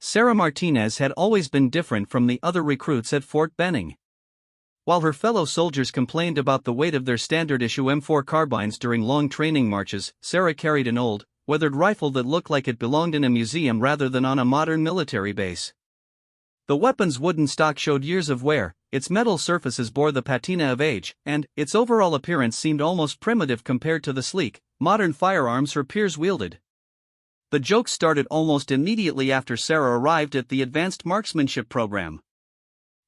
Sarah Martinez had always been different from the other recruits at Fort Benning. While her fellow soldiers complained about the weight of their standard-issue M4 carbines during long training marches, Sarah carried an old, weathered rifle that looked like it belonged in a museum rather than on a modern military base. The weapon's wooden stock showed years of wear, its metal surfaces bore the patina of age, and its overall appearance seemed almost primitive compared to the sleek, modern firearms her peers wielded. The joke started almost immediately after Sarah arrived at the Advanced Marksmanship program.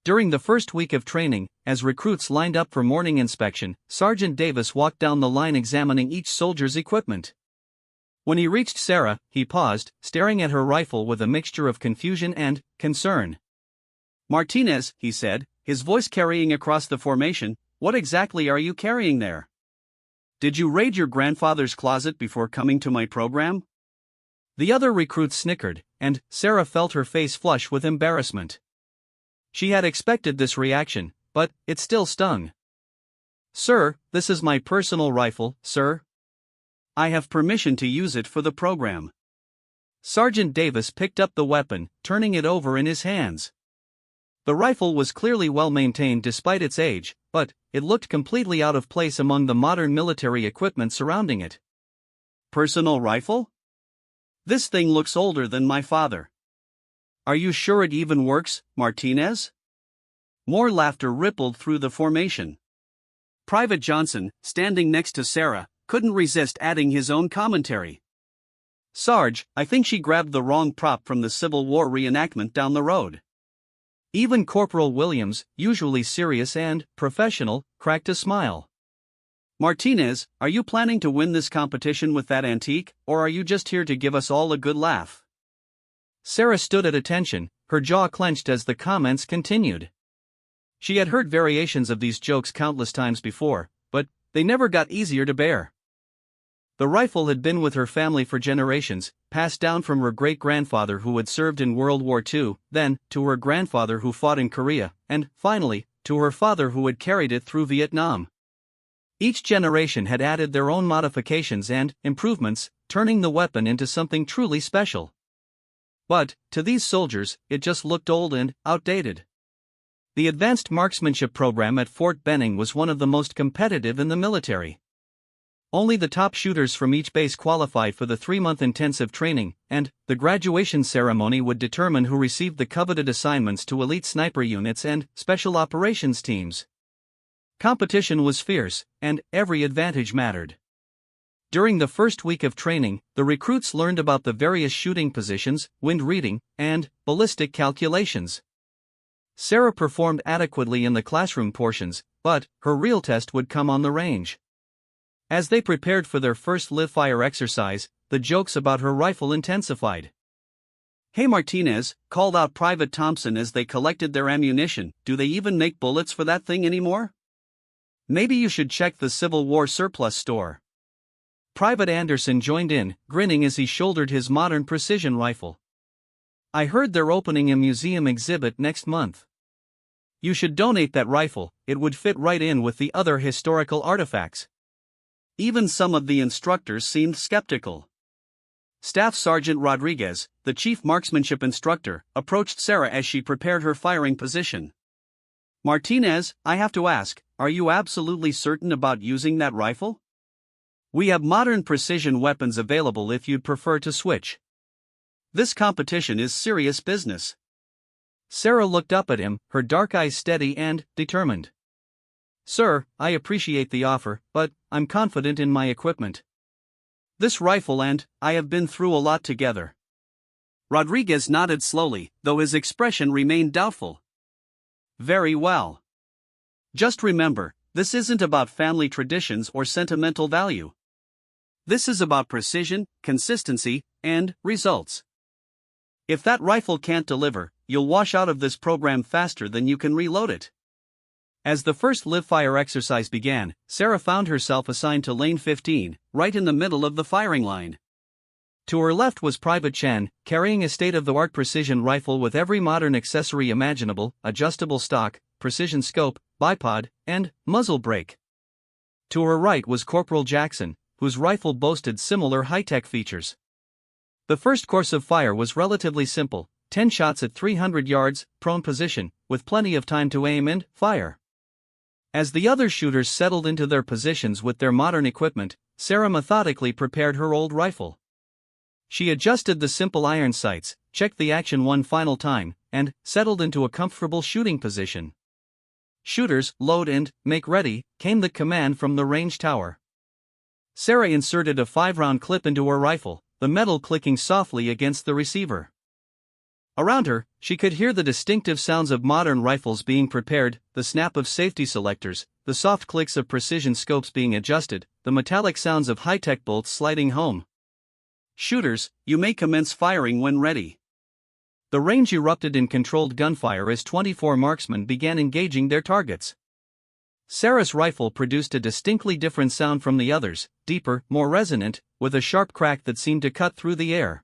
During the first week of training, as recruits lined up for morning inspection, Sergeant Davis walked down the line examining each soldier's equipment. When he reached Sarah, he paused, staring at her rifle with a mixture of confusion and concern. "Martinez," he said, his voice carrying across the formation, "what exactly are you carrying there? Did you raid your grandfather's closet before coming to my program?" The other recruits snickered, and Sarah felt her face flush with embarrassment. She had expected this reaction, but it still stung. "Sir, this is my personal rifle, sir. I have permission to use it for the program." Sergeant Davis picked up the weapon, turning it over in his hands. The rifle was clearly well maintained despite its age, but it looked completely out of place among the modern military equipment surrounding it. "Personal rifle? This thing looks older than my father. Are you sure it even works, Martinez?" More laughter rippled through the formation. Private Johnson, standing next to Sarah, couldn't resist adding his own commentary. "Sarge, I think she grabbed the wrong prop from the Civil War reenactment down the road." Even Corporal Williams, usually serious and professional, cracked a smile. "Martinez, are you planning to win this competition with that antique, or are you just here to give us all a good laugh?" Sarah stood at attention, her jaw clenched as the comments continued. She had heard variations of these jokes countless times before, but they never got easier to bear. The rifle had been with her family for generations, passed down from her great-grandfather who had served in World War II, then to her grandfather who fought in Korea, and finally, to her father who had carried it through Vietnam. Each generation had added their own modifications and improvements, turning the weapon into something truly special. But, to these soldiers, it just looked old and outdated. The Advanced Marksmanship program at Fort Benning was one of the most competitive in the military. Only the top shooters from each base qualified for the 3-month intensive training, and the graduation ceremony would determine who received the coveted assignments to elite sniper units and special operations teams. Competition was fierce, and every advantage mattered. During the first week of training, the recruits learned about the various shooting positions, wind reading, and ballistic calculations. Sarah performed adequately in the classroom portions, but her real test would come on the range. As they prepared for their first live-fire exercise, the jokes about her rifle intensified. "Hey Martinez," called out Private Thompson as they collected their ammunition, "do they even make bullets for that thing anymore? Maybe you should check the Civil War surplus store." Private Anderson joined in, grinning as he shouldered his modern precision rifle. "I heard they're opening a museum exhibit next month. You should donate that rifle, it would fit right in with the other historical artifacts." Even some of the instructors seemed skeptical. Staff Sergeant Rodriguez, the chief marksmanship instructor, approached Sarah as she prepared her firing position. "Martinez, I have to ask, are you absolutely certain about using that rifle? We have modern precision weapons available if you'd prefer to switch. This competition is serious business." Sarah looked up at him, her dark eyes steady and determined. "Sir, I appreciate the offer, but I'm confident in my equipment. This rifle and I have been through a lot together." Rodriguez nodded slowly, though his expression remained doubtful. "Very well. Just remember, this isn't about family traditions or sentimental value. This is about precision, consistency, and results. If that rifle can't deliver, you'll wash out of this program faster than you can reload it." As the first live-fire exercise began, Sarah found herself assigned to lane 15, right in the middle of the firing line. To her left was Private Chen, carrying a state-of-the-art precision rifle with every modern accessory imaginable: adjustable stock, precision scope, bipod, and muzzle brake. To her right was Corporal Jackson, whose rifle boasted similar high-tech features. The first course of fire was relatively simple: 10 shots at 300 yards, prone position, with plenty of time to aim and fire. As the other shooters settled into their positions with their modern equipment, Sarah methodically prepared her old rifle. She adjusted the simple iron sights, checked the action one final time, and settled into a comfortable shooting position. "Shooters, load and make ready," came the command from the range tower. Sarah inserted a 5-round clip into her rifle, the metal clicking softly against the receiver. Around her, she could hear the distinctive sounds of modern rifles being prepared, the snap of safety selectors, the soft clicks of precision scopes being adjusted, the metallic sounds of high-tech bolts sliding home. "Shooters, you may commence firing when ready." The range erupted in controlled gunfire as 24 marksmen began engaging their targets. Sarah's rifle produced a distinctly different sound from the others, deeper, more resonant, with a sharp crack that seemed to cut through the air.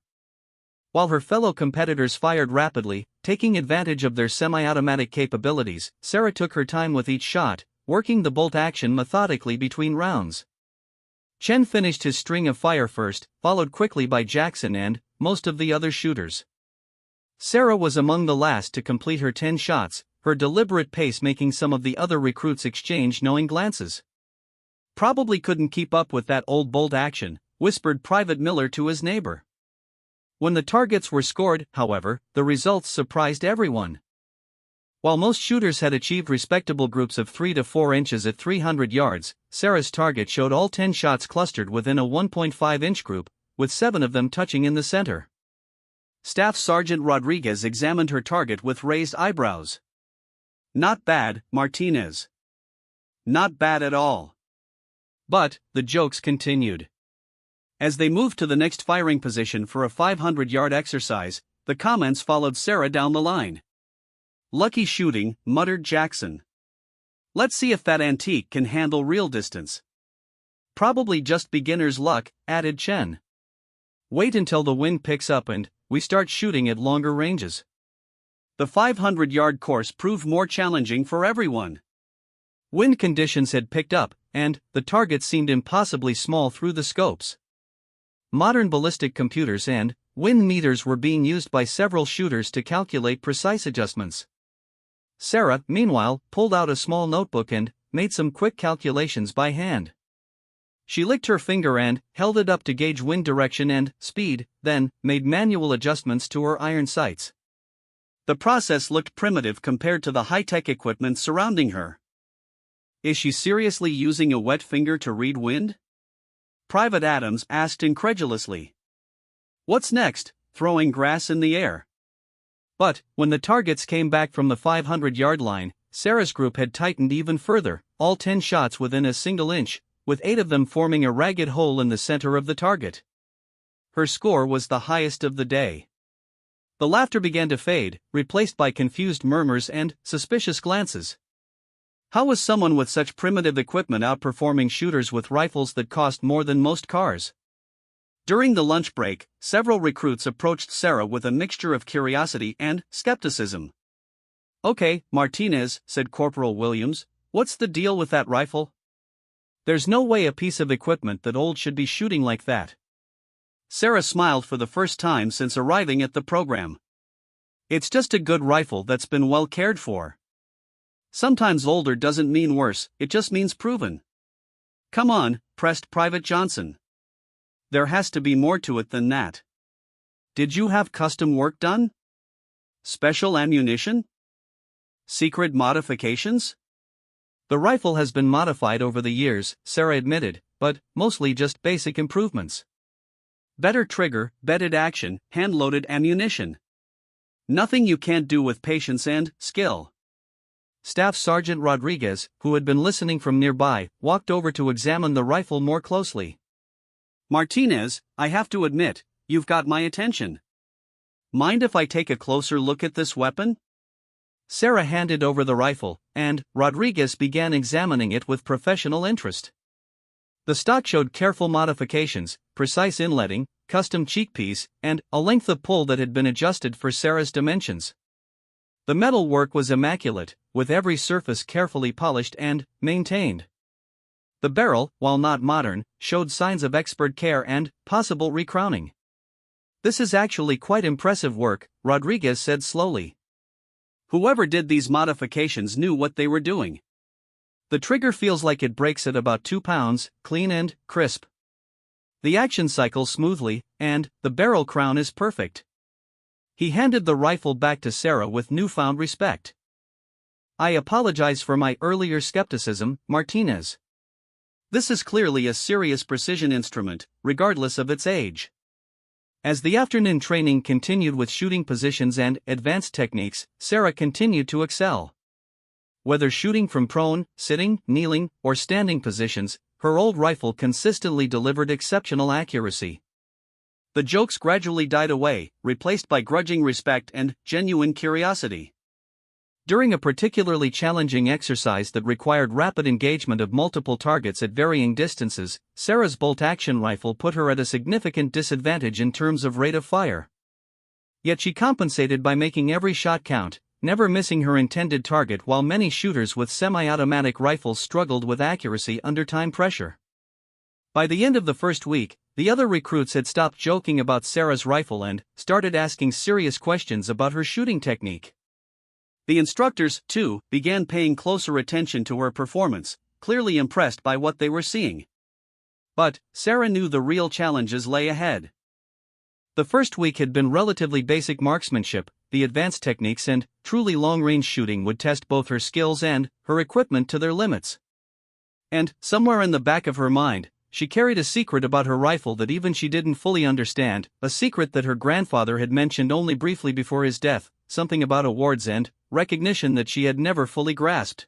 While her fellow competitors fired rapidly, taking advantage of their semi-automatic capabilities, Sarah took her time with each shot, working the bolt action methodically between rounds. Chen finished his string of fire first, followed quickly by Jackson and most of the other shooters. Sarah was among the last to complete her 10 shots, her deliberate pace making some of the other recruits exchange knowing glances. "Probably couldn't keep up with that old bolt action," whispered Private Miller to his neighbor. When the targets were scored, however, the results surprised everyone. While most shooters had achieved respectable groups of 3 to 4 inches at 300 yards, Sarah's target showed all 10 shots clustered within a 1.5-inch group, with 7 of them touching in the center. Staff Sergeant Rodriguez examined her target with raised eyebrows. "Not bad, Martinez. Not bad at all." But the jokes continued. As they moved to the next firing position for a 500-yard exercise, the comments followed Sarah down the line. "Lucky shooting," muttered Jackson. "Let's see if that antique can handle real distance." "Probably just beginner's luck," added Chen. "Wait until the wind picks up and we start shooting at longer ranges." The 500-yard course proved more challenging for everyone. Wind conditions had picked up, and the targets seemed impossibly small through the scopes. Modern ballistic computers and wind meters were being used by several shooters to calculate precise adjustments. Sarah, meanwhile, pulled out a small notebook and made some quick calculations by hand. She licked her finger and held it up to gauge wind direction and speed, then made manual adjustments to her iron sights. The process looked primitive compared to the high-tech equipment surrounding her. "Is she seriously using a wet finger to read wind?" Private Adams asked incredulously. "What's next? Throwing grass in the air?" But when the targets came back from the 500-yard line, Sarah's group had tightened even further, all 10 shots within a single inch, with 8 of them forming a ragged hole in the center of the target. Her score was the highest of the day. The laughter began to fade, replaced by confused murmurs and suspicious glances. How was someone with such primitive equipment outperforming shooters with rifles that cost more than most cars? During the lunch break, several recruits approached Sarah with a mixture of curiosity and skepticism. "Okay, Martinez," said Corporal Williams, "what's the deal with that rifle? There's no way a piece of equipment that old should be shooting like that." Sarah smiled for the first time since arriving at the program. "It's just a good rifle that's been well cared for. Sometimes older doesn't mean worse, it just means proven." "Come on," pressed Private Johnson. "There has to be more to it than that. Did you have custom work done? Special ammunition? Secret modifications?" "The rifle has been modified over the years," Sarah admitted, "but mostly just basic improvements. Better trigger, bedded action, hand-loaded ammunition. Nothing you can't do with patience and skill." Staff Sergeant Rodriguez, who had been listening from nearby, walked over to examine the rifle more closely. "Martinez, I have to admit, you've got my attention. Mind if I take a closer look at this weapon?" Sarah handed over the rifle, and Rodriguez began examining it with professional interest. The stock showed careful modifications, precise inletting, custom cheekpiece, and a length of pull that had been adjusted for Sarah's dimensions. The metal work was immaculate, with every surface carefully polished and maintained. The barrel, while not modern, showed signs of expert care and possible recrowning. "This is actually quite impressive work," Rodriguez said slowly. "Whoever did these modifications knew what they were doing. The trigger feels like it breaks at about 2 pounds, clean and crisp. The action cycles smoothly, and the barrel crown is perfect." He handed the rifle back to Sarah with newfound respect. "I apologize for my earlier skepticism, Martinez. This is clearly a serious precision instrument, regardless of its age." As the afternoon training continued with shooting positions and advanced techniques, Sarah continued to excel. Whether shooting from prone, sitting, kneeling, or standing positions, her old rifle consistently delivered exceptional accuracy. The jokes gradually died away, replaced by grudging respect and genuine curiosity. During a particularly challenging exercise that required rapid engagement of multiple targets at varying distances, Sarah's bolt-action rifle put her at a significant disadvantage in terms of rate of fire. Yet she compensated by making every shot count, never missing her intended target, while many shooters with semi-automatic rifles struggled with accuracy under time pressure. By the end of the first week, the other recruits had stopped joking about Sarah's rifle and started asking serious questions about her shooting technique. The instructors, too, began paying closer attention to her performance, clearly impressed by what they were seeing. But Sarah knew the real challenges lay ahead. The first week had been relatively basic marksmanship. The advanced techniques and truly long-range shooting would test both her skills and her equipment to their limits. And, somewhere in the back of her mind, she carried a secret about her rifle that even she didn't fully understand, a secret that her grandfather had mentioned only briefly before his death, something about awards and recognition that she had never fully grasped.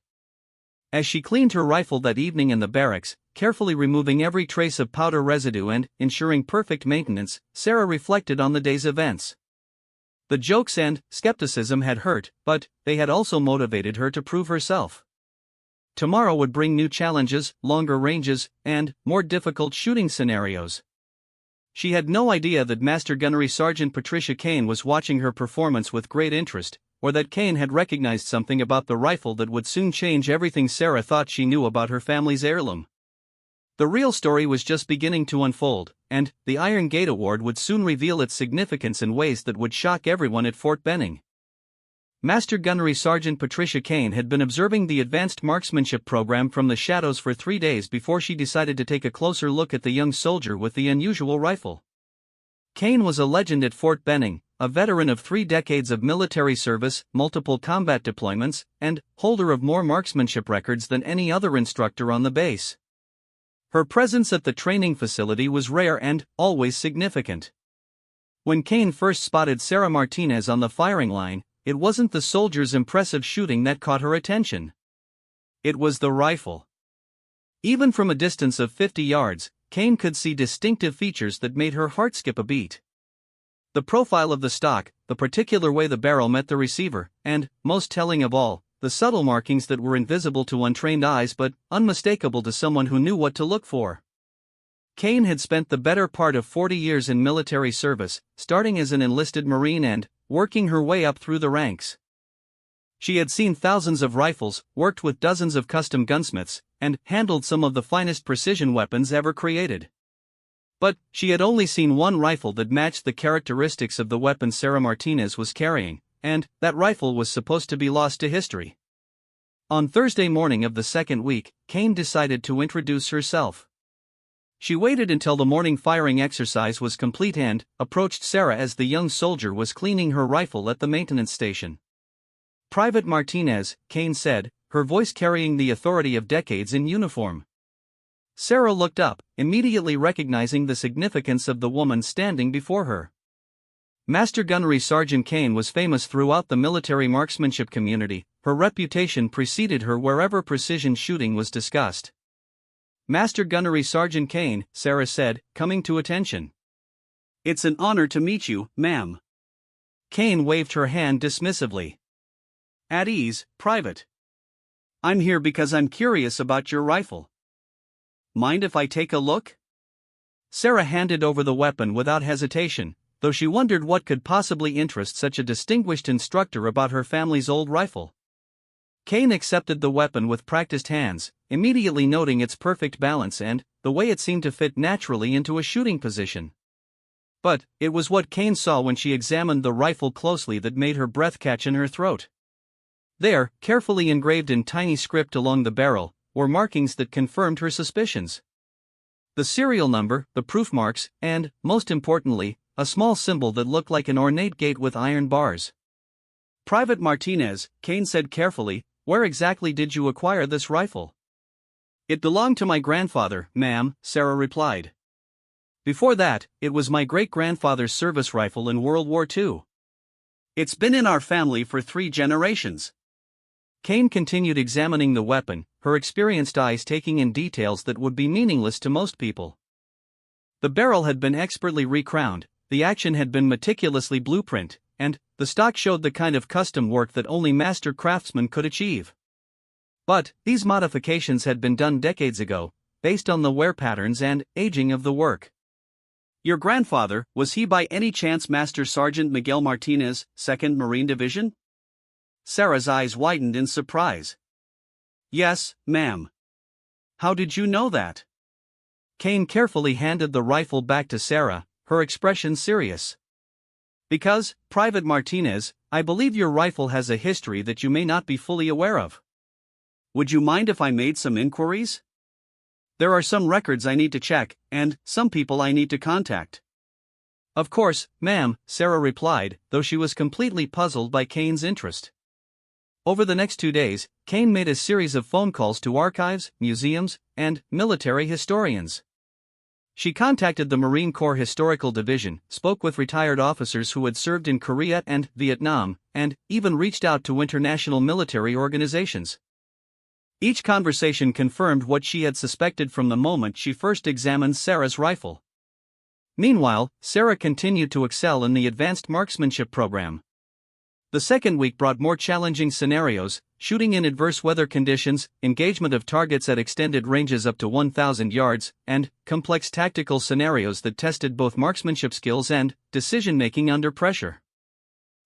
As she cleaned her rifle that evening in the barracks, carefully removing every trace of powder residue and ensuring perfect maintenance, Sarah reflected on the day's events. The jokes and skepticism had hurt, but they had also motivated her to prove herself. Tomorrow would bring new challenges, longer ranges, and more difficult shooting scenarios. She had no idea that Master Gunnery Sergeant Patricia Kane was watching her performance with great interest, or that Kane had recognized something about the rifle that would soon change everything Sarah thought she knew about her family's heirloom. The real story was just beginning to unfold, and the Iron Gate Award would soon reveal its significance in ways that would shock everyone at Fort Benning. Master Gunnery Sergeant Patricia Kane had been observing the advanced marksmanship program from the shadows for 3 days before she decided to take a closer look at the young soldier with the unusual rifle. Kane was a legend at Fort Benning, a veteran of 3 decades of military service, multiple combat deployments, and holder of more marksmanship records than any other instructor on the base. Her presence at the training facility was rare and always significant. When Kane first spotted Sarah Martinez on the firing line, it wasn't the soldier's impressive shooting that caught her attention. It was the rifle. Even from a distance of 50 yards, Kane could see distinctive features that made her heart skip a beat. The profile of the stock, the particular way the barrel met the receiver, and, most telling of all, the subtle markings that were invisible to untrained eyes but unmistakable to someone who knew what to look for. Kane had spent the better part of 40 years in military service, starting as an enlisted Marine and working her way up through the ranks. She had seen thousands of rifles, worked with dozens of custom gunsmiths, and handled some of the finest precision weapons ever created. But she had only seen one rifle that matched the characteristics of the weapon Sarah Martinez was carrying, and that rifle was supposed to be lost to history. On Thursday morning of the second week, Kane decided to introduce herself. She waited until the morning firing exercise was complete and approached Sarah as the young soldier was cleaning her rifle at the maintenance station. "Private Martinez," Kane said, her voice carrying the authority of decades in uniform. Sarah looked up, immediately recognizing the significance of the woman standing before her. Master Gunnery Sergeant Kane was famous throughout the military marksmanship community. Her reputation preceded her wherever precision shooting was discussed. "Master Gunnery Sergeant Kane," Sarah said, coming to attention. "It's an honor to meet you, ma'am." Kane waved her hand dismissively. "At ease, Private. I'm here because I'm curious about your rifle. Mind if I take a look?" Sarah handed over the weapon without hesitation, though she wondered what could possibly interest such a distinguished instructor about her family's old rifle. Kane accepted the weapon with practiced hands, immediately noting its perfect balance and the way it seemed to fit naturally into a shooting position. But it was what Kane saw when she examined the rifle closely that made her breath catch in her throat. There, carefully engraved in tiny script along the barrel, were markings that confirmed her suspicions. The serial number, the proof marks, and, most importantly, a small symbol that looked like an ornate gate with iron bars. "Private Martinez," Kane said carefully, "where exactly did you acquire this rifle?" "It belonged to my grandfather, ma'am," Sarah replied. "Before that, it was my great-grandfather's service rifle in World War II. It's been in our family for 3 generations." Kane continued examining the weapon, her experienced eyes taking in details that would be meaningless to most people. The barrel had been expertly recrowned, the action had been meticulously blueprint, and the stock showed the kind of custom work that only master craftsmen could achieve. But these modifications had been done decades ago, based on the wear patterns and aging of the work. "Your grandfather, was he by any chance Master Sergeant Miguel Martinez, 2nd Marine Division?" Sarah's eyes widened in surprise. "Yes, ma'am." "How did you know that?" Kane carefully handed the rifle back to Sarah, her expression serious. "Because, Private Martinez, I believe your rifle has a history that you may not be fully aware of. Would you mind if I made some inquiries? There are some records I need to check, and some people I need to contact." "Of course, ma'am," Sarah replied, though she was completely puzzled by Kane's interest. Over the next 2 days, Kane made a series of phone calls to archives, museums, and military historians. She contacted the Marine Corps Historical Division, spoke with retired officers who had served in Korea and Vietnam, and even reached out to international military organizations. Each conversation confirmed what she had suspected from the moment she first examined Sarah's rifle. Meanwhile, Sarah continued to excel in the advanced marksmanship program. The second week brought more challenging scenarios: shooting in adverse weather conditions, engagement of targets at extended ranges up to 1,000 yards, and complex tactical scenarios that tested both marksmanship skills and decision-making under pressure.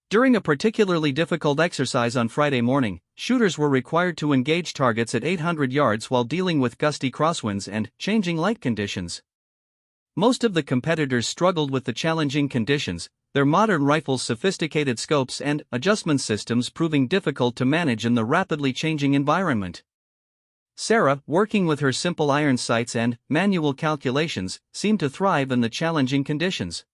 During a particularly difficult exercise on Friday morning, shooters were required to engage targets at 800 yards while dealing with gusty crosswinds and changing light conditions. Most of the competitors struggled with the challenging conditions, their modern rifles' sophisticated scopes and adjustment systems proving difficult to manage in the rapidly changing environment. Sarah, working with her simple iron sights and manual calculations, seemed to thrive in the challenging conditions.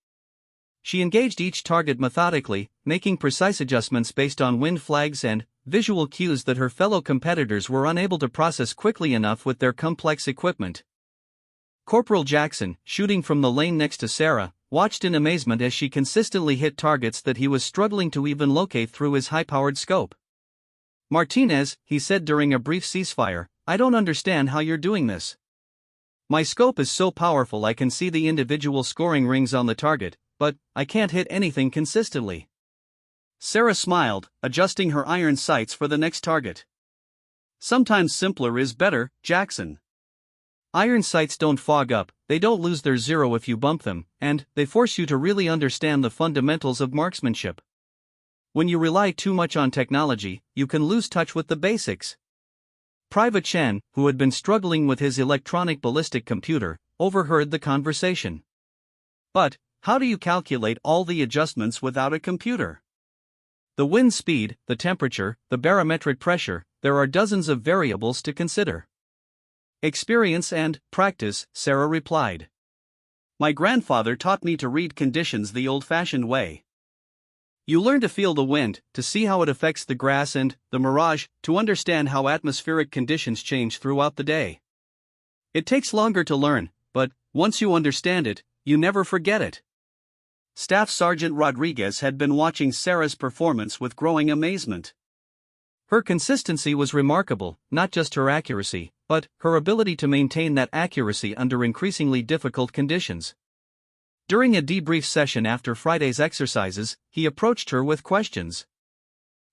She engaged each target methodically, making precise adjustments based on wind flags and visual cues that her fellow competitors were unable to process quickly enough with their complex equipment. Corporal Jackson, shooting from the lane next to Sarah, watched in amazement as she consistently hit targets that he was struggling to even locate through his high-powered scope. "Martinez," he said during a brief ceasefire, "I don't understand how you're doing this. My scope is so powerful I can see the individual scoring rings on the target, but I can't hit anything consistently." Sarah smiled, adjusting her iron sights for the next target. "Sometimes simpler is better, Jackson. Iron sights don't fog up, they don't lose their zero if you bump them, and they force you to really understand the fundamentals of marksmanship. When you rely too much on technology, you can lose touch with the basics." Private Chen, who had been struggling with his electronic ballistic computer, overheard the conversation. "But how do you calculate all the adjustments without a computer? The wind speed, the temperature, the barometric pressure, there are dozens of variables to consider." "Experience and practice," Sarah replied. "My grandfather taught me to read conditions the old-fashioned way. You learn to feel the wind, to see how it affects the grass and the mirage, to understand how atmospheric conditions change throughout the day. It takes longer to learn, but once you understand it, you never forget it." Staff Sergeant Rodriguez had been watching Sarah's performance with growing amazement. Her consistency was remarkable, not just her accuracy, but her ability to maintain that accuracy under increasingly difficult conditions. During a debrief session after Friday's exercises, he approached her with questions.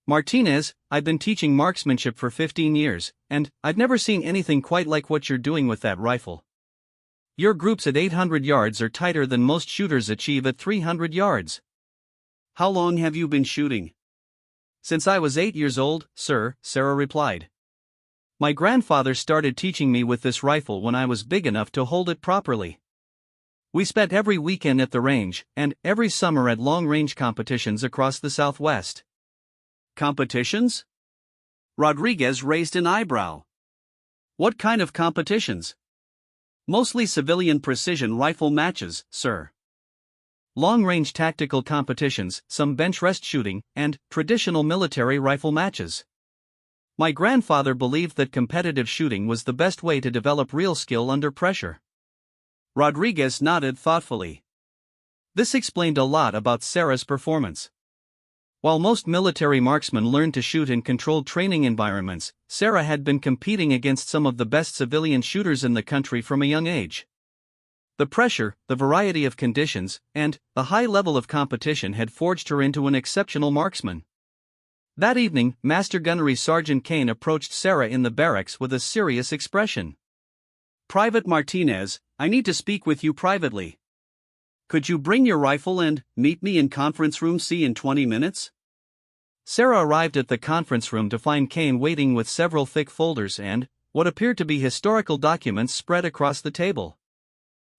"Martinez, I've been teaching marksmanship for 15 years, and I've never seen anything quite like what you're doing with that rifle. Your groups at 800 yards are tighter than most shooters achieve at 300 yards. How long have you been shooting?" "Since I was 8 years old, sir," Sarah replied. "My grandfather started teaching me with this rifle when I was big enough to hold it properly." We spent every weekend at the range, and every summer at long-range competitions across the Southwest. Competitions? Rodriguez raised an eyebrow. What kind of competitions? Mostly civilian precision rifle matches, sir. Long-range tactical competitions, some bench rest shooting, and traditional military rifle matches. My grandfather believed that competitive shooting was the best way to develop real skill under pressure. Rodriguez nodded thoughtfully. This explained a lot about Sarah's performance. While most military marksmen learned to shoot in controlled training environments, Sarah had been competing against some of the best civilian shooters in the country from a young age. The pressure, the variety of conditions, and the high level of competition had forged her into an exceptional marksman. That evening, Master Gunnery Sergeant Kane approached Sarah in the barracks with a serious expression. "Private Martinez, I need to speak with you privately. Could you bring your rifle and meet me in conference room C in 20 minutes? Sarah arrived at the conference room to find Kane waiting with several thick folders and what appeared to be historical documents spread across the table.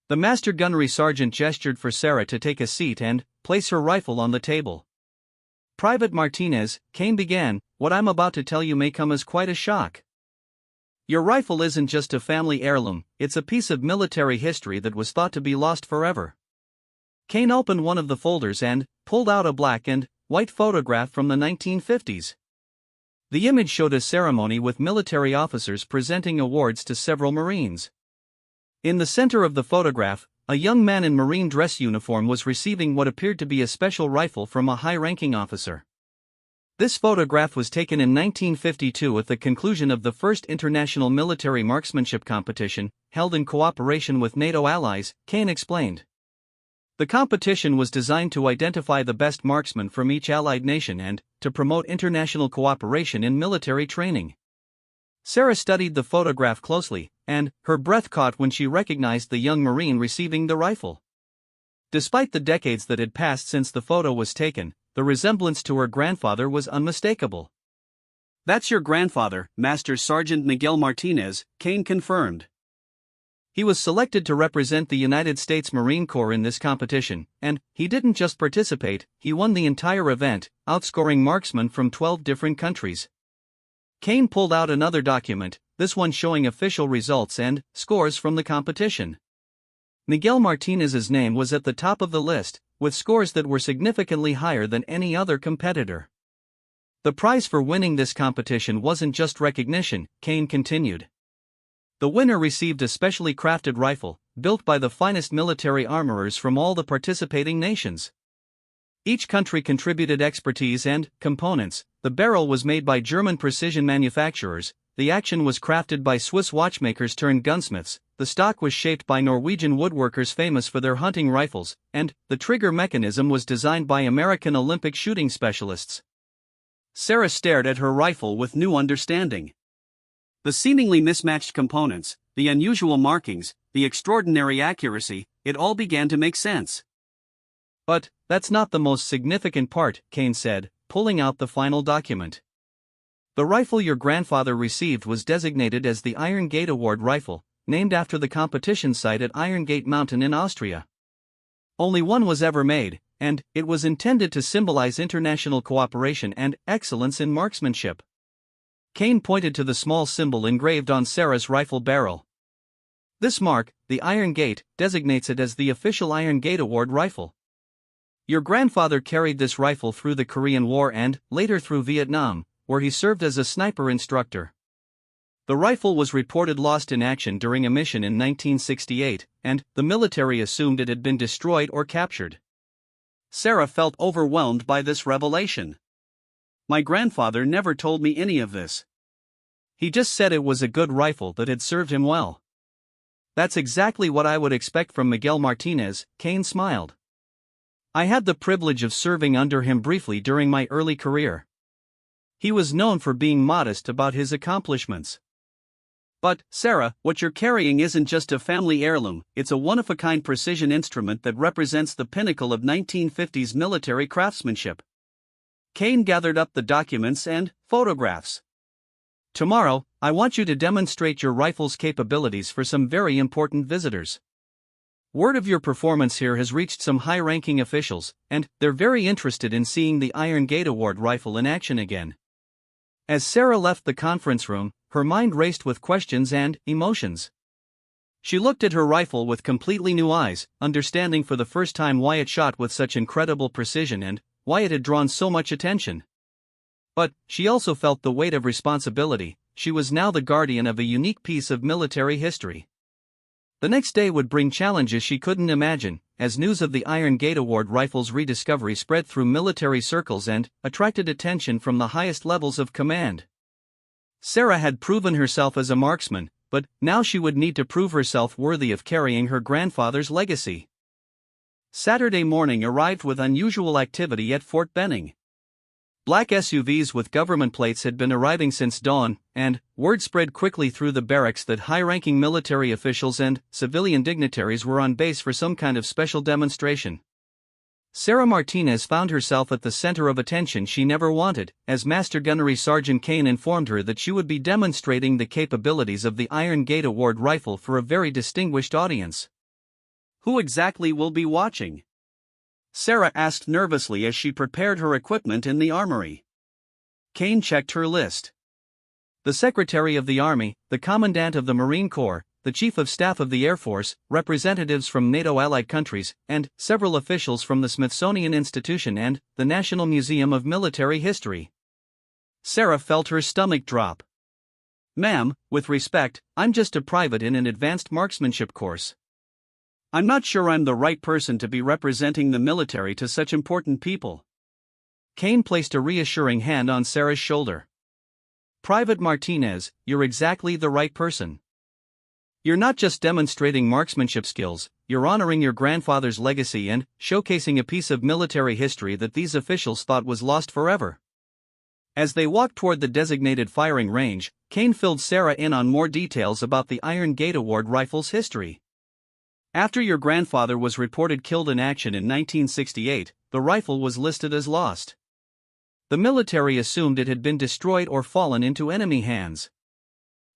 The Master Gunnery Sergeant gestured for Sarah to take a seat and place her rifle on the table. "Private Martinez," Kane began, "what I'm about to tell you may come as quite a shock. Your rifle isn't just a family heirloom, it's a piece of military history that was thought to be lost forever." Kane opened one of the folders and pulled out a black and white photograph from the 1950s. The image showed a ceremony with military officers presenting awards to several Marines. In the center of the photograph, a young man in Marine dress uniform was receiving what appeared to be a special rifle from a high-ranking officer. This photograph was taken in 1952 at the conclusion of the first international military marksmanship competition, held in cooperation with NATO allies, Kane explained. The competition was designed to identify the best marksmen from each allied nation and to promote international cooperation in military training. Sarah studied the photograph closely, and her breath caught when she recognized the young Marine receiving the rifle. Despite the decades that had passed since the photo was taken, the resemblance to her grandfather was unmistakable. "That's your grandfather, Master Sergeant Miguel Martinez," Kane confirmed. He was selected to represent the United States Marine Corps in this competition, and he didn't just participate, he won the entire event, outscoring marksmen from 12 different countries. Kane pulled out another document, this one showing official results and scores from the competition. Miguel Martinez's name was at the top of the list, with scores that were significantly higher than any other competitor. The prize for winning this competition wasn't just recognition, Kane continued. The winner received a specially crafted rifle, built by the finest military armorers from all the participating nations. Each country contributed expertise and components. The barrel was made by German precision manufacturers, the action was crafted by Swiss watchmakers turned gunsmiths, the stock was shaped by Norwegian woodworkers famous for their hunting rifles, and the trigger mechanism was designed by American Olympic shooting specialists. Sarah stared at her rifle with new understanding. The seemingly mismatched components, the unusual markings, the extraordinary accuracy, it all began to make sense. "But that's not the most significant part," Kane said, pulling out the final document. "The rifle your grandfather received was designated as the Iron Gate Award rifle, named after the competition site at Iron Gate Mountain in Austria. Only one was ever made, and it was intended to symbolize international cooperation and excellence in marksmanship." Kane pointed to the small symbol engraved on Sarah's rifle barrel. "This mark, the Iron Gate, designates it as the official Iron Gate Award rifle. Your grandfather carried this rifle through the Korean War and, later through Vietnam, where he served as a sniper instructor. The rifle was reported lost in action during a mission in 1968, and the military assumed it had been destroyed or captured." Sarah felt overwhelmed by this revelation. "My grandfather never told me any of this. He just said it was a good rifle that had served him well." "That's exactly what I would expect from Miguel Martinez," Kane smiled. "I had the privilege of serving under him briefly during my early career. He was known for being modest about his accomplishments." "But, Sarah, what you're carrying isn't just a family heirloom, it's a one-of-a-kind precision instrument that represents the pinnacle of 1950s military craftsmanship." Kane gathered up the documents and photographs. "Tomorrow, I want you to demonstrate your rifle's capabilities for some very important visitors. Word of your performance here has reached some high-ranking officials, and they're very interested in seeing the Iron Gate Award rifle in action again. As Sarah left the conference room, her mind raced with questions and emotions. She looked at her rifle with completely new eyes, understanding for the first time why it shot with such incredible precision and why it had drawn so much attention. But she also felt the weight of responsibility. She was now the guardian of a unique piece of military history. The next day would bring challenges she couldn't imagine, as news of the Iron Gate Award rifle's rediscovery spread through military circles and attracted attention from the highest levels of command. Sarah had proven herself as a marksman, but now she would need to prove herself worthy of carrying her grandfather's legacy. Saturday morning arrived with unusual activity at Fort Benning. Black SUVs with government plates had been arriving since dawn, and word spread quickly through the barracks that high-ranking military officials and civilian dignitaries were on base for some kind of special demonstration. Sarah Martinez found herself at the center of attention she never wanted, as Master Gunnery Sergeant Kane informed her that she would be demonstrating the capabilities of the Iron Gate Award rifle for a very distinguished audience. Who exactly will be watching? Sarah asked nervously as she prepared her equipment in the armory. Kane checked her list. The Secretary of the Army, the Commandant of the Marine Corps, the Chief of Staff of the Air Force, representatives from NATO allied countries, and several officials from the Smithsonian Institution and the National Museum of Military History. Sarah felt her stomach drop. "Ma'am, with respect, I'm just a private in an advanced marksmanship course. I'm not sure I'm the right person to be representing the military to such important people." Kane placed a reassuring hand on Sarah's shoulder. "Private Martinez, you're exactly the right person. You're not just demonstrating marksmanship skills, you're honoring your grandfather's legacy and showcasing a piece of military history that these officials thought was lost forever." As they walked toward the designated firing range, Kane filled Sarah in on more details about the Iron Gate Award rifle's history. After your grandfather was reported killed in action in 1968, the rifle was listed as lost. The military assumed it had been destroyed or fallen into enemy hands.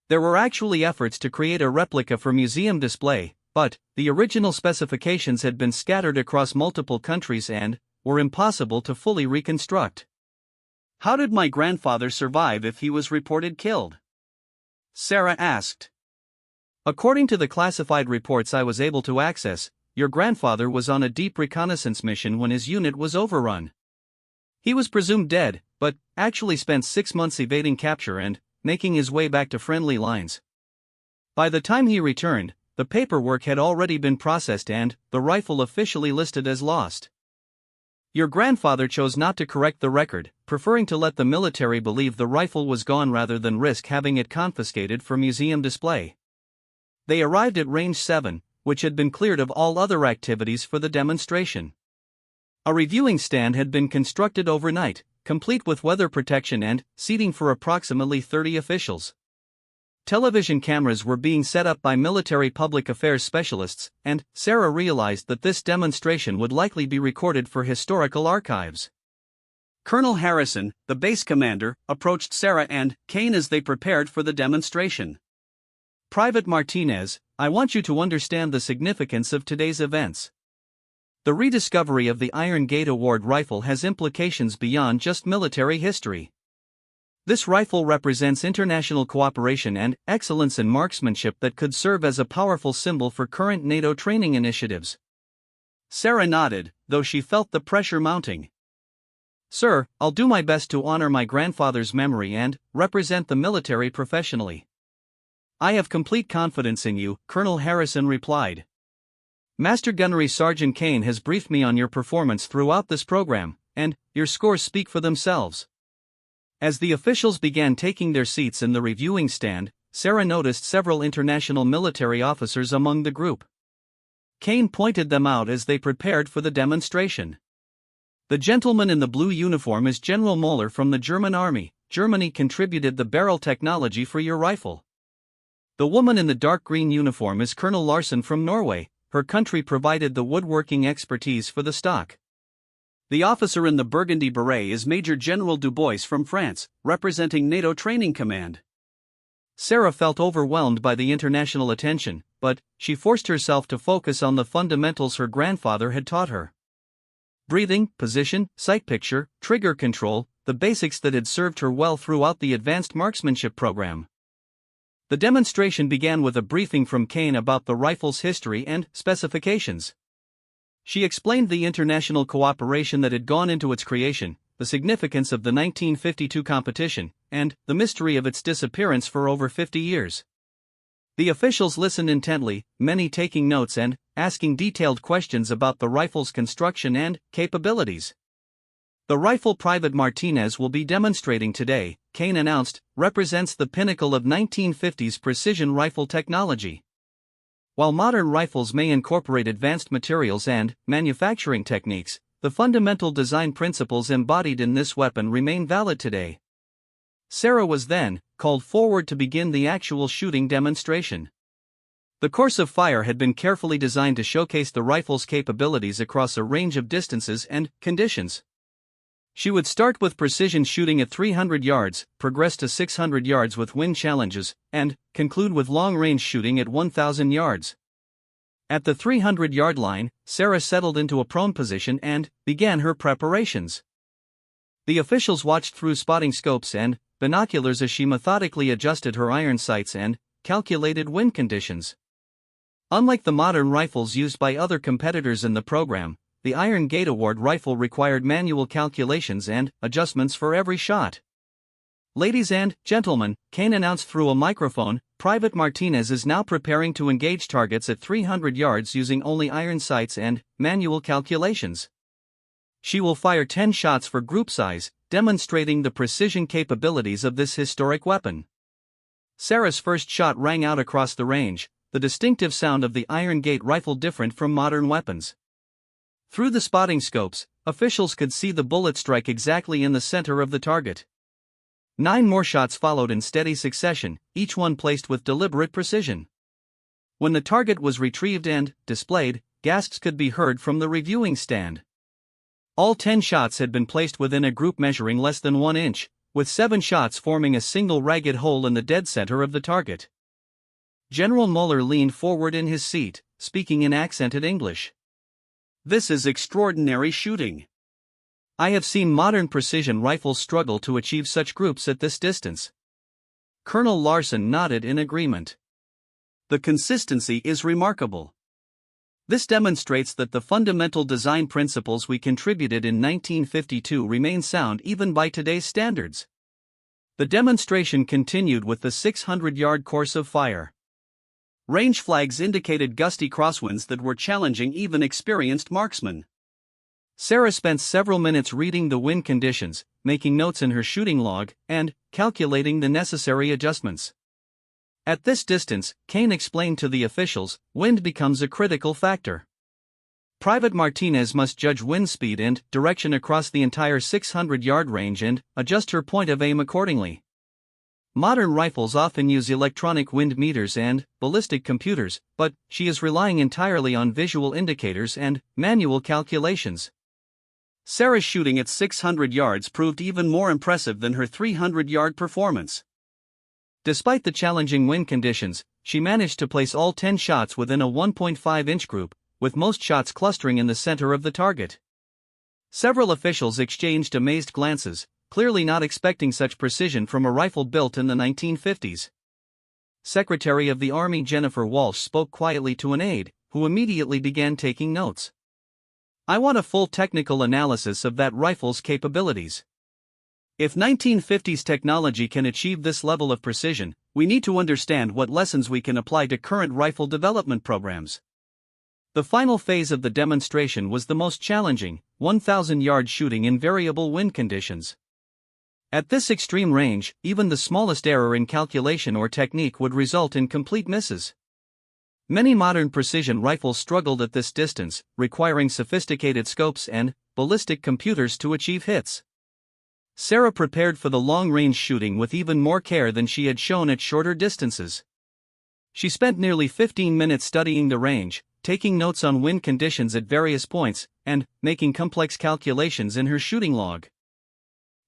There were actually efforts to create a replica for museum display, but the original specifications had been scattered across multiple countries and were impossible to fully reconstruct. "How did my grandfather survive if he was reported killed?" Sarah asked. "According to the classified reports I was able to access, your grandfather was on a deep reconnaissance mission when his unit was overrun. He was presumed dead, but actually spent 6 months evading capture and making his way back to friendly lines. By the time he returned, the paperwork had already been processed and the rifle officially listed as lost. Your grandfather chose not to correct the record, preferring to let the military believe the rifle was gone rather than risk having it confiscated for museum display. They arrived at Range 7, which had been cleared of all other activities for the demonstration. A reviewing stand had been constructed overnight, complete with weather protection and seating for approximately 30 officials. Television cameras were being set up by military public affairs specialists, and Sarah realized that this demonstration would likely be recorded for historical archives. Colonel Harrison, the base commander, approached Sarah and Kane as they prepared for the demonstration. "Private Martinez, I want you to understand the significance of today's events. The rediscovery of the Iron Gate Award rifle has implications beyond just military history. This rifle represents international cooperation and excellence in marksmanship that could serve as a powerful symbol for current NATO training initiatives." Sarah nodded, though she felt the pressure mounting. "Sir, I'll do my best to honor my grandfather's memory and represent the military professionally." "I have complete confidence in you," Colonel Harrison replied. "Master Gunnery Sergeant Kane has briefed me on your performance throughout this program, and your scores speak for themselves." As the officials began taking their seats in the reviewing stand, Sarah noticed several international military officers among the group. Kane pointed them out as they prepared for the demonstration. "The gentleman in the blue uniform is General Moeller from the German Army. Germany contributed the barrel technology for your rifle. The woman in the dark green uniform is Colonel Larsen from Norway. Her country provided the woodworking expertise for the stock. The officer in the burgundy beret is Major General Dubois from France, representing NATO Training Command. Sarah felt overwhelmed by the international attention, but she forced herself to focus on the fundamentals her grandfather had taught her. Breathing, position, sight picture, trigger control, the basics that had served her well throughout the advanced marksmanship program. The demonstration began with a briefing from Kane about the rifle's history and specifications. She explained the international cooperation that had gone into its creation, the significance of the 1952 competition, and the mystery of its disappearance for over 50 years. The officials listened intently, many taking notes and asking detailed questions about the rifle's construction and capabilities. The rifle Private Martinez will be demonstrating today, Kane announced, represents the pinnacle of 1950s precision rifle technology. While modern rifles may incorporate advanced materials and manufacturing techniques, the fundamental design principles embodied in this weapon remain valid today. Sarah was then called forward to begin the actual shooting demonstration. The course of fire had been carefully designed to showcase the rifle's capabilities across a range of distances and conditions. She would start with precision shooting at 300 yards, progress to 600 yards with wind challenges, and conclude with long-range shooting at 1,000 yards. At the 300-yard line, Sarah settled into a prone position and began her preparations. The officials watched through spotting scopes and binoculars as she methodically adjusted her iron sights and calculated wind conditions. Unlike the modern rifles used by other competitors in the program, the Iron Gate Award rifle required manual calculations and adjustments for every shot. "Ladies and gentlemen," Kane announced through a microphone, "Private Martinez is now preparing to engage targets at 300 yards using only iron sights and manual calculations. She will fire 10 shots for group size, demonstrating the precision capabilities of this historic weapon." Sarah's first shot rang out across the range, the distinctive sound of the Iron Gate rifle different from modern weapons. Through the spotting scopes, officials could see the bullet strike exactly in the center of the target. 9 more shots followed in steady succession, each one placed with deliberate precision. When the target was retrieved and displayed, gasps could be heard from the reviewing stand. All 10 shots had been placed within a group measuring less than 1 inch, with 7 shots forming a single ragged hole in the dead center of the target. General Mueller leaned forward in his seat, speaking in accented English. "This is extraordinary shooting. I have seen modern precision rifles struggle to achieve such groups at this distance." Colonel Larson nodded in agreement. "The consistency is remarkable. This demonstrates that the fundamental design principles we contributed in 1952 remain sound even by today's standards." The demonstration continued with the 600-yard course of fire. Range flags indicated gusty crosswinds that were challenging even experienced marksmen. Sarah spent several minutes reading the wind conditions, making notes in her shooting log, and calculating the necessary adjustments. At this distance, Kane explained to the officials, wind becomes a critical factor. Private Martinez must judge wind speed and direction across the entire 600-yard range and adjust her point of aim accordingly. Modern rifles often use electronic wind meters and ballistic computers, but she is relying entirely on visual indicators and manual calculations. Sarah's shooting at 600 yards proved even more impressive than her 300-yard performance. Despite the challenging wind conditions, she managed to place all 10 shots within a 1.5-inch group, with most shots clustering in the center of the target. Several officials exchanged amazed glances, clearly not expecting such precision from a rifle built in the 1950s. Secretary of the Army Jennifer Walsh spoke quietly to an aide, who immediately began taking notes. "I want a full technical analysis of that rifle's capabilities. If 1950s technology can achieve this level of precision, we need to understand what lessons we can apply to current rifle development programs." The final phase of the demonstration was the most challenging, 1,000-yard shooting in variable wind conditions. At this extreme range, even the smallest error in calculation or technique would result in complete misses. Many modern precision rifles struggled at this distance, requiring sophisticated scopes and ballistic computers to achieve hits. Sarah prepared for the long-range shooting with even more care than she had shown at shorter distances. She spent nearly 15 minutes studying the range, taking notes on wind conditions at various points, and making complex calculations in her shooting log.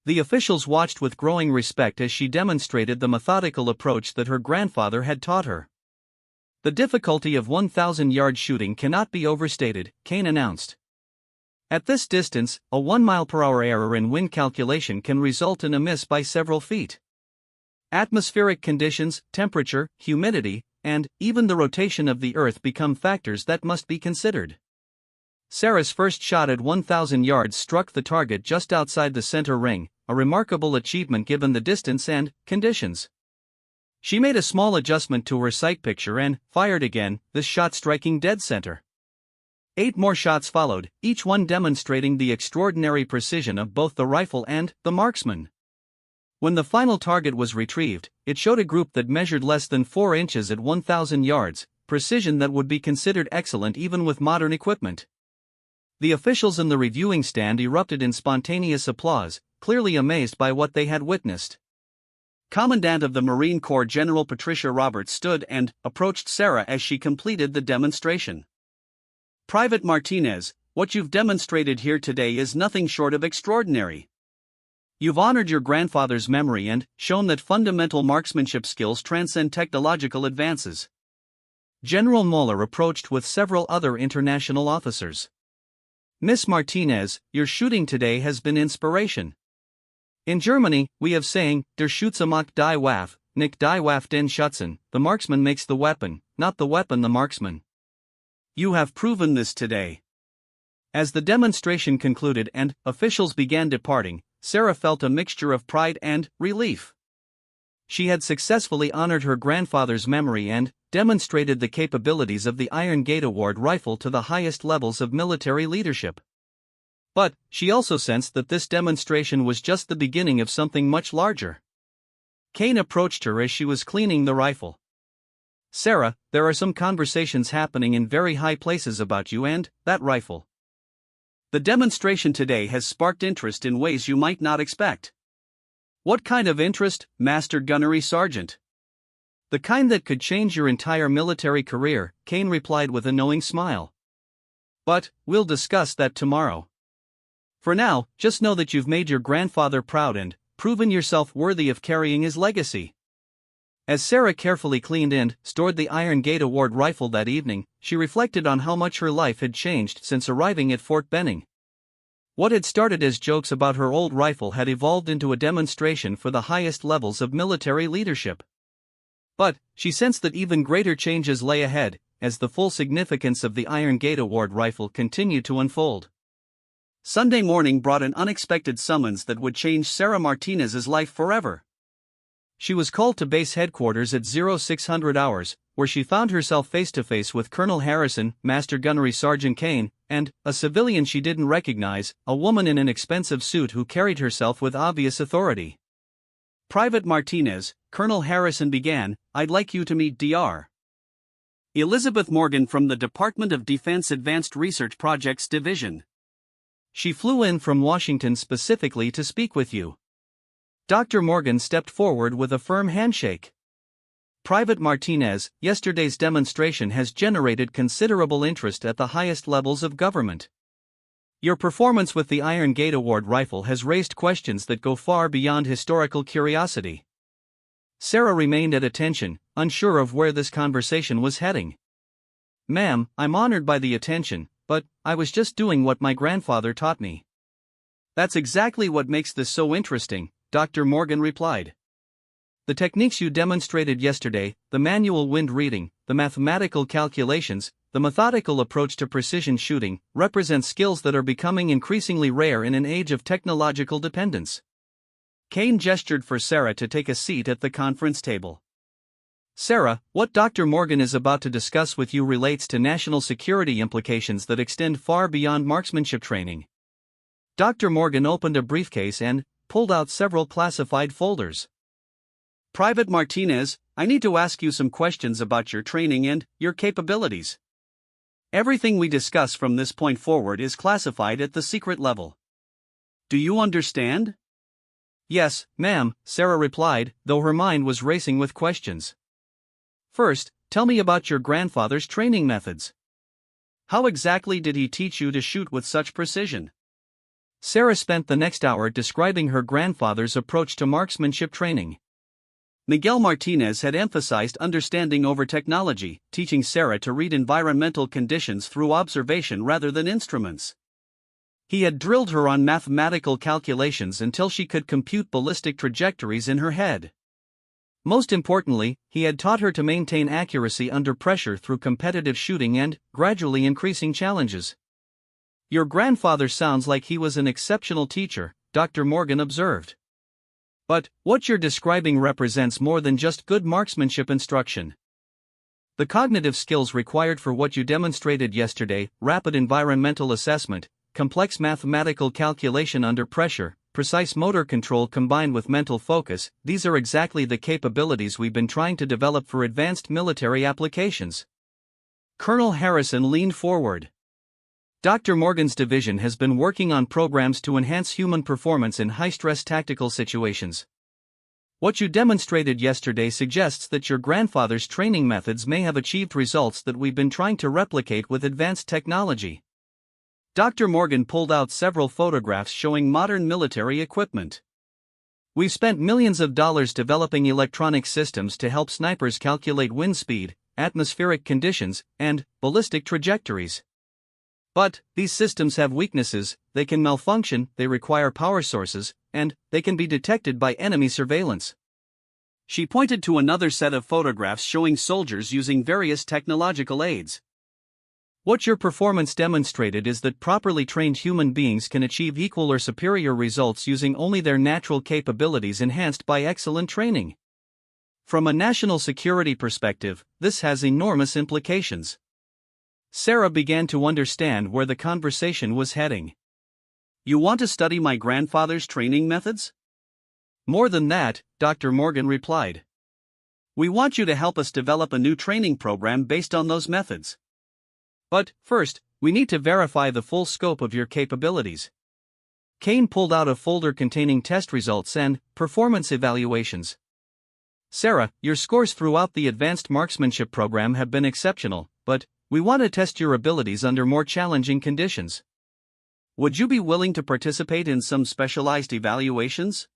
The officials watched with growing respect as she demonstrated the methodical approach that her grandfather had taught her. The difficulty of 1,000-yard shooting cannot be overstated, Kane announced. At this distance, a 1-mile-per-hour error in wind calculation can result in a miss by several feet. Atmospheric conditions, temperature, humidity, and even the rotation of the Earth become factors that must be considered. Sarah's first shot at 1,000 yards struck the target just outside the center ring, a remarkable achievement given the distance and conditions. She made a small adjustment to her sight picture and fired again, this shot striking dead center. 8 more shots followed, each one demonstrating the extraordinary precision of both the rifle and the marksman. When the final target was retrieved, it showed a group that measured less than 4 inches at 1,000 yards, precision that would be considered excellent even with modern equipment. The officials in the reviewing stand erupted in spontaneous applause, clearly amazed by what they had witnessed. Commandant of the Marine Corps General Patricia Roberts stood and approached Sarah as she completed the demonstration. "Private Martinez, what you've demonstrated here today is nothing short of extraordinary. You've honored your grandfather's memory and shown that fundamental marksmanship skills transcend technological advances." General Moeller approached with several other international officers. "Miss Martinez, your shooting today has been inspiration. In Germany, we have saying, der Schütze macht die Waffe, nicht die Waffe den Schützen, the marksman makes the weapon, not the weapon the marksman. You have proven this today." As the demonstration concluded and officials began departing, Sarah felt a mixture of pride and relief. She had successfully honored her grandfather's memory and demonstrated the capabilities of the Iron Gate Award rifle to the highest levels of military leadership. But she also sensed that this demonstration was just the beginning of something much larger. Kane approached her as she was cleaning the rifle. "Sarah, there are some conversations happening in very high places about you and that rifle. The demonstration today has sparked interest in ways you might not expect." "What kind of interest, Master Gunnery Sergeant?" "The kind that could change your entire military career," Kane replied with a knowing smile. "But we'll discuss that tomorrow. For now, just know that you've made your grandfather proud and proven yourself worthy of carrying his legacy." As Sarah carefully cleaned and stored the Iron Gate Award rifle that evening, she reflected on how much her life had changed since arriving at Fort Benning. What had started as jokes about her old rifle had evolved into a demonstration for the highest levels of military leadership. But she sensed that even greater changes lay ahead, as the full significance of the Iron Gate Award rifle continued to unfold. Sunday morning brought an unexpected summons that would change Sarah Martinez's life forever. She was called to base headquarters at 0600 hours, where she found herself face-to-face with Colonel Harrison, Master Gunnery Sergeant Kane, and a civilian she didn't recognize, a woman in an expensive suit who carried herself with obvious authority. "Private Martinez," Colonel Harrison began, "I'd like you to meet Dr. Elizabeth Morgan from the Department of Defense Advanced Research Projects Division. She flew in from Washington specifically to speak with you." Dr. Morgan stepped forward with a firm handshake. "Private Martinez, yesterday's demonstration has generated considerable interest at the highest levels of government. Your performance with the Iron Gate Award rifle has raised questions that go far beyond historical curiosity." Sarah remained at attention, unsure of where this conversation was heading. "Ma'am, I'm honored by the attention, but I was just doing what my grandfather taught me." "That's exactly what makes this so interesting," Dr. Morgan replied. "The techniques you demonstrated yesterday, the manual wind reading, the mathematical calculations, the methodical approach to precision shooting, represent skills that are becoming increasingly rare in an age of technological dependence." Kane gestured for Sarah to take a seat at the conference table. "Sarah, what Dr. Morgan is about to discuss with you relates to national security implications that extend far beyond marksmanship training." Dr. Morgan opened a briefcase and pulled out several classified folders. "Private Martinez, I need to ask you some questions about your training and your capabilities. Everything we discuss from this point forward is classified at the secret level. Do you understand?" "Yes, ma'am," Sarah replied, though her mind was racing with questions. "First, tell me about your grandfather's training methods. How exactly did he teach you to shoot with such precision?" Sarah spent the next hour describing her grandfather's approach to marksmanship training. Miguel Martinez had emphasized understanding over technology, teaching Sarah to read environmental conditions through observation rather than instruments. He had drilled her on mathematical calculations until she could compute ballistic trajectories in her head. Most importantly, he had taught her to maintain accuracy under pressure through competitive shooting and gradually increasing challenges. "Your grandfather sounds like he was an exceptional teacher," Dr. Morgan observed. "But what you're describing represents more than just good marksmanship instruction. The cognitive skills required for what you demonstrated yesterday, rapid environmental assessment, complex mathematical calculation under pressure, precise motor control combined with mental focus, these are exactly the capabilities we've been trying to develop for advanced military applications." Colonel Harrison leaned forward. "Dr. Morgan's division has been working on programs to enhance human performance in high-stress tactical situations. What you demonstrated yesterday suggests that your grandfather's training methods may have achieved results that we've been trying to replicate with advanced technology." Dr. Morgan pulled out several photographs showing modern military equipment. "We've spent millions of dollars developing electronic systems to help snipers calculate wind speed, atmospheric conditions, and ballistic trajectories. But these systems have weaknesses, they can malfunction, they require power sources, and they can be detected by enemy surveillance." She pointed to another set of photographs showing soldiers using various technological aids. "What your performance demonstrated is that properly trained human beings can achieve equal or superior results using only their natural capabilities enhanced by excellent training. From a national security perspective, this has enormous implications." Sarah began to understand where the conversation was heading. "You want to study my grandfather's training methods?" "More than that," Dr. Morgan replied. "We want you to help us develop a new training program based on those methods. But first, we need to verify the full scope of your capabilities." Kane pulled out a folder containing test results and performance evaluations. "Sarah, your scores throughout the advanced marksmanship program have been exceptional, but we want to test your abilities under more challenging conditions. Would you be willing to participate in some specialized evaluations?"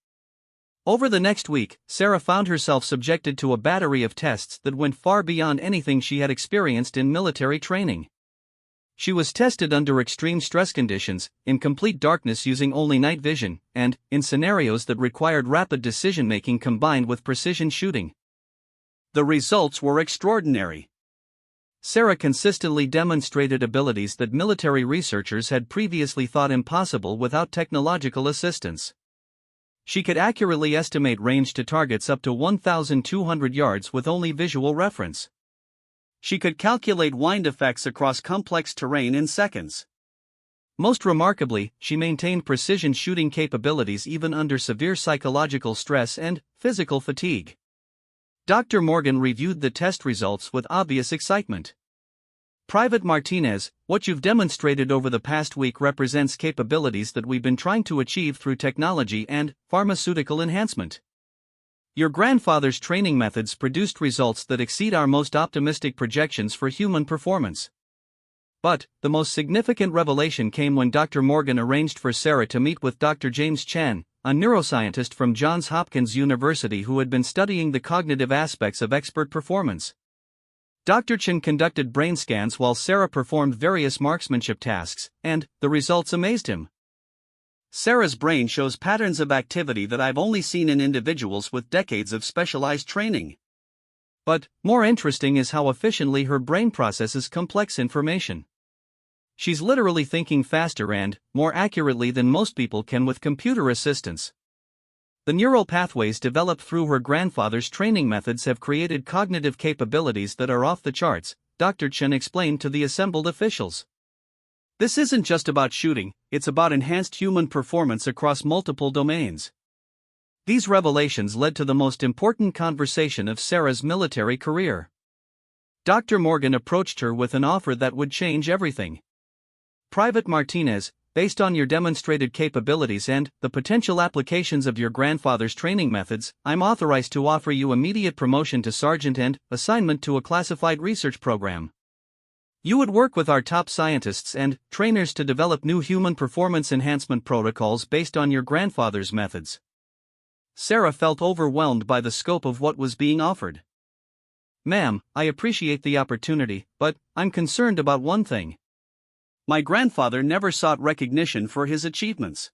Over the next week, Sarah found herself subjected to a battery of tests that went far beyond anything she had experienced in military training. She was tested under extreme stress conditions, in complete darkness using only night vision, and in scenarios that required rapid decision-making combined with precision shooting. The results were extraordinary. Sarah consistently demonstrated abilities that military researchers had previously thought impossible without technological assistance. She could accurately estimate range to targets up to 1,200 yards with only visual reference. She could calculate wind effects across complex terrain in seconds. Most remarkably, she maintained precision shooting capabilities even under severe psychological stress and physical fatigue. Dr. Morgan reviewed the test results with obvious excitement. "Private Martinez, what you've demonstrated over the past week represents capabilities that we've been trying to achieve through technology and pharmaceutical enhancement. Your grandfather's training methods produced results that exceed our most optimistic projections for human performance." But the most significant revelation came when Dr. Morgan arranged for Sarah to meet with Dr. James Chen, a neuroscientist from Johns Hopkins University who had been studying the cognitive aspects of expert performance. Dr. Chen conducted brain scans while Sarah performed various marksmanship tasks, and the results amazed him. "Sarah's brain shows patterns of activity that I've only seen in individuals with decades of specialized training. But more interesting is how efficiently her brain processes complex information. She's literally thinking faster and more accurately than most people can with computer assistance. The neural pathways developed through her grandfather's training methods have created cognitive capabilities that are off the charts," Dr. Chen explained to the assembled officials. "This isn't just about shooting, it's about enhanced human performance across multiple domains." These revelations led to the most important conversation of Sarah's military career. Dr. Morgan approached her with an offer that would change everything. "Private Martinez, based on your demonstrated capabilities and the potential applications of your grandfather's training methods, I'm authorized to offer you immediate promotion to sergeant and assignment to a classified research program." You would work with our top scientists and trainers to develop new human performance enhancement protocols based on your grandfather's methods. Sarah felt overwhelmed by the scope of what was being offered. Ma'am, I appreciate the opportunity, but I'm concerned about one thing. My grandfather never sought recognition for his achievements.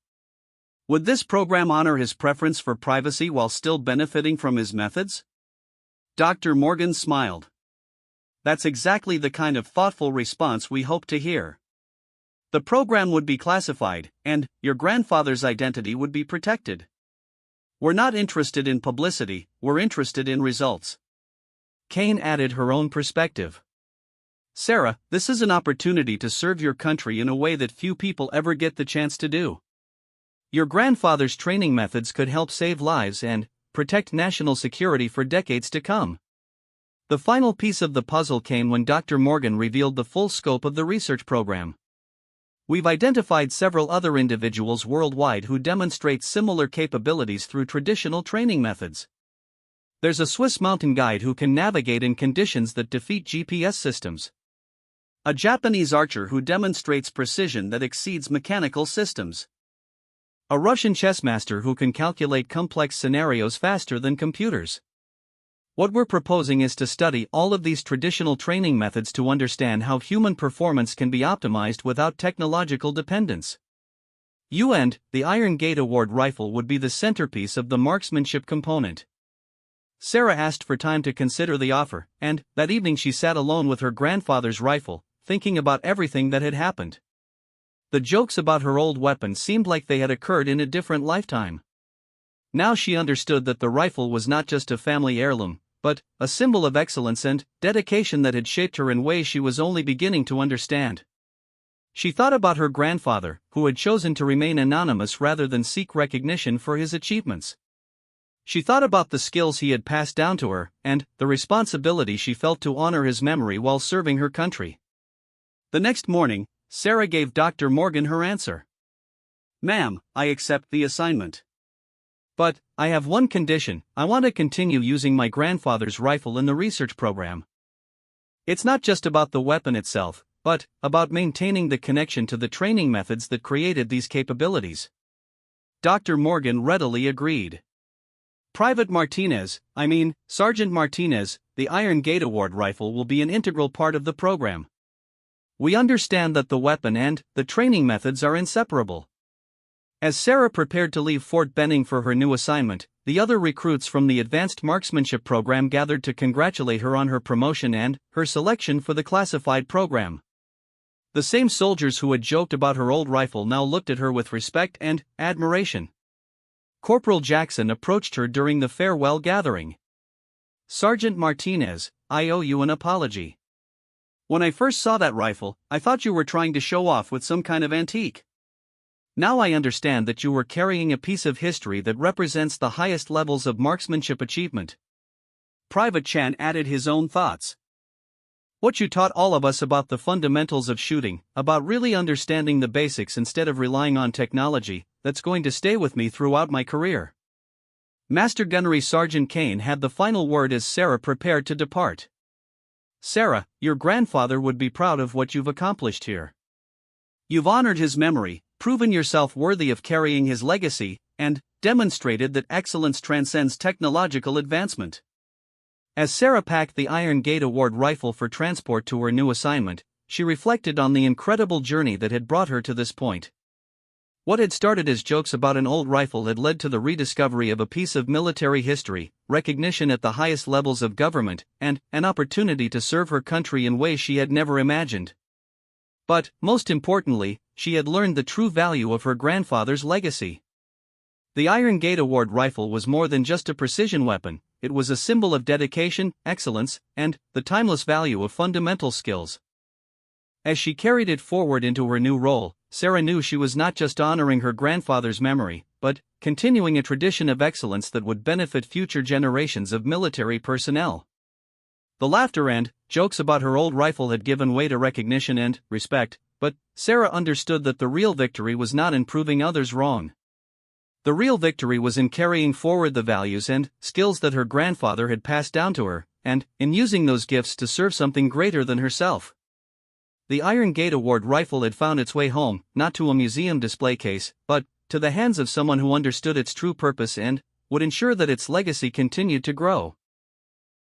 Would this program honor his preference for privacy while still benefiting from his methods? Dr. Morgan smiled. That's exactly the kind of thoughtful response we hope to hear. The program would be classified, and your grandfather's identity would be protected. We're not interested in publicity, we're interested in results. Kane added her own perspective. Sarah, this is an opportunity to serve your country in a way that few people ever get the chance to do. Your grandfather's training methods could help save lives and protect national security for decades to come. The final piece of the puzzle came when Dr. Morgan revealed the full scope of the research program. We've identified several other individuals worldwide who demonstrate similar capabilities through traditional training methods. There's a Swiss mountain guide who can navigate in conditions that defeat GPS systems. A Japanese archer who demonstrates precision that exceeds mechanical systems. A Russian chess master who can calculate complex scenarios faster than computers. What we're proposing is to study all of these traditional training methods to understand how human performance can be optimized without technological dependence. You and the Iron Gate Award rifle would be the centerpiece of the marksmanship component. Sarah asked for time to consider the offer, and that evening she sat alone with her grandfather's rifle, thinking about everything that had happened. The jokes about her old weapon seemed like they had occurred in a different lifetime. Now she understood that the rifle was not just a family heirloom, but a symbol of excellence and dedication that had shaped her in ways she was only beginning to understand. She thought about her grandfather, who had chosen to remain anonymous rather than seek recognition for his achievements. She thought about the skills he had passed down to her, and the responsibility she felt to honor his memory while serving her country. The next morning, Sarah gave Dr. Morgan her answer. Ma'am, I accept the assignment. But I have one condition: I want to continue using my grandfather's rifle in the research program. It's not just about the weapon itself, but about maintaining the connection to the training methods that created these capabilities. Dr. Morgan readily agreed. Sergeant Martinez, the Iron Gate Award rifle will be an integral part of the program. We understand that the weapon and the training methods are inseparable. As Sarah prepared to leave Fort Benning for her new assignment, the other recruits from the Advanced Marksmanship program gathered to congratulate her on her promotion and her selection for the classified program. The same soldiers who had joked about her old rifle now looked at her with respect and admiration. Corporal Jackson approached her during the farewell gathering. "Sergeant Martinez, I owe you an apology. When I first saw that rifle, I thought you were trying to show off with some kind of antique. Now I understand that you were carrying a piece of history that represents the highest levels of marksmanship achievement." Private Chan added his own thoughts. "What you taught all of us about the fundamentals of shooting, about really understanding the basics instead of relying on technology, that's going to stay with me throughout my career." Master Gunnery Sergeant Kane had the final word as Sarah prepared to depart. "Sarah, your grandfather would be proud of what you've accomplished here. You've honored his memory, proven yourself worthy of carrying his legacy, and demonstrated that excellence transcends technological advancement." As Sarah packed the Iron Gate Award rifle for transport to her new assignment, she reflected on the incredible journey that had brought her to this point. What had started as jokes about an old rifle had led to the rediscovery of a piece of military history, recognition at the highest levels of government, and an opportunity to serve her country in ways she had never imagined. But, most importantly, she had learned the true value of her grandfather's legacy. The Iron Gate Award rifle was more than just a precision weapon, it was a symbol of dedication, excellence, and the timeless value of fundamental skills. As she carried it forward into her new role, Sarah knew she was not just honoring her grandfather's memory, but continuing a tradition of excellence that would benefit future generations of military personnel. The laughter and jokes about her old rifle had given way to recognition and respect, but Sarah understood that the real victory was not in proving others wrong. The real victory was in carrying forward the values and skills that her grandfather had passed down to her, and in using those gifts to serve something greater than herself. The Iron Gate Award rifle had found its way home, not to a museum display case, but to the hands of someone who understood its true purpose and would ensure that its legacy continued to grow.